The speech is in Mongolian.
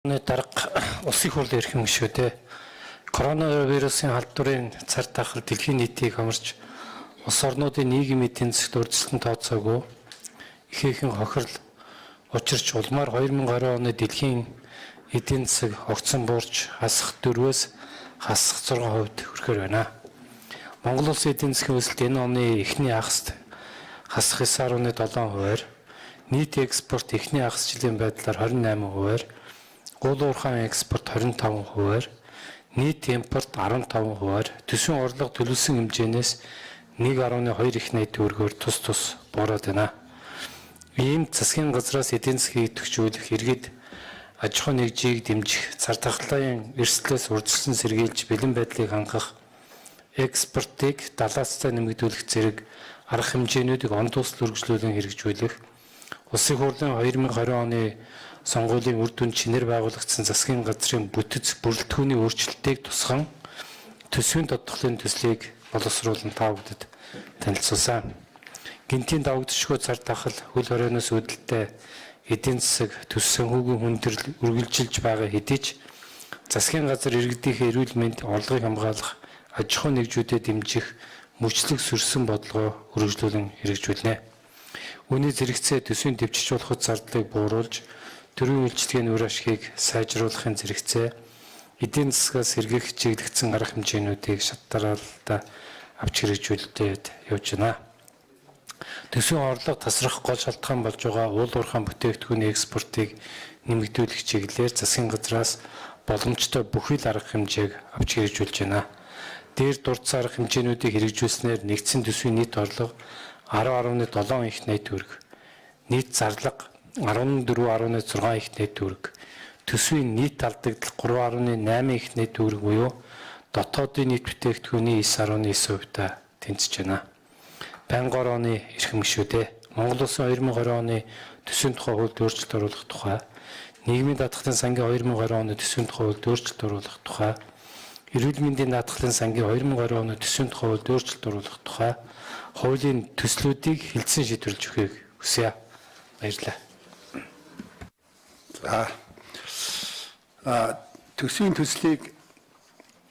Дарга улсын хурлын эрхэм гишүүдээ коронавирусын халдварын цар тахал дэлхийн нийтийг хамарч улс орнуудын нийгмийн эдийн засгт урьдчилан тооцоогүй ихээхэн хохирол учирч улмаар 2020 оны дэлхийн эдийн засаг огцон буурч хасах 4-өөс хасах 6% хүрэхээр байна. Монгол улсын эдийн засгийн өсөлт энэ оны эхний хагасд хасах 9.7%-аар, нийт экспорт эхний хагас жилийн байдлаар 28%-аар, гол уурхайн экспорт 25%-аар, нийт импорт 15%-аар, төсвийн орлого төлөвлөсөн хэмжээнээс 1.2 их найт төгрөгөөр тус буураад байна. Ийм засгийн газраас эдийн засгийг идэвхжүүлэх, иргэд аж ахуй нэгжийг дэмжих, цар тахлын эрсдлээс урьдчилан сэргийлж бэлэн байдлыг хангах, экспортыг 70%-аар нэмэгдүүлэх зэрэг арга хэмжээнүүдийг ондууцл үргэлжлүүлэн хэрэгжүүлэх, улсын хурлын 2020 оны сонгуулийн үр дүнд чинээр байгуулагдсан засгийн газрын бүтэц бүрэлдэхүүний өөрчлөлтийг тусган төсвийн тодорхойлолтын төслийг боловсруулан та бүхэнд танилцуулсан. Гинтийн давагдшгүй цар тахал, хөл хорионоос үүдэлтэй эдийн засаг төс санхүүгийн хүндрэл үргэлжилж байгаа хэдий ч засгийн газар иргэдийнхээ эрүүл мэнд, орлогыг хамгаалах, аж ахуй нэгжүүдэд дэмжих мөчлөг сүрсэн бодлогоо үргэлжлүүлэн хэрэгжүүлнэ. Үүний зэрэгцээ төсвийн дэвшиж болох зардлыг бууруулж, төрийн үйлчлэгээний үр ашгийг сайжруулахын зэрэгцээ, эдийн засгаас сэргээх чиглэгдсэн арга хэмжээнүүдийг шалтгаалалтаа авч хэрэгжүүлээд явж байна. Төсвийн орлого тасрах гол шалтгаан болж байгаа уул уурхайн бүтээгдэхүүний экспортыг нэмэгдүүлэх чиглэлээр засгийн газраас боломжтой бүхэл арга хэмжээг авч хэрэгжүүлж байна. Дээр дурдсан арга хэмжээнүүдийг хэрэгжүүлснээр нэгдсэн төсвийн нийт орлого 10.7 их найт төгрөг, нийт зарлага 14.6 их найт төгрөг, төсвийн нийт алдагдал 3.8 их найт төгрөг буюу дотоодын нийт бүтээгдэхүүний 9.9%-тай тэнцэж байна. Байнгын орооны эрхэм гишүүдээ Монгол улсын 2020 оны төсвийн тухай хуульд өөрчлөлт оруулах тухай, нийгмийн даатгалын сангийн 2020 оны төсвийн тухай хуульд өөрчлөлт оруулах тухай, эрүүл мэндийн даатгалын сангийн 2020 оны төсвийн тухай хуульд өөрчлөлт оруулах тухай хуулийн төслүүдийг хэлтсэн шийдвэрлэж өгөхийг хүсье. Баярлалаа. Төсвийн төслийг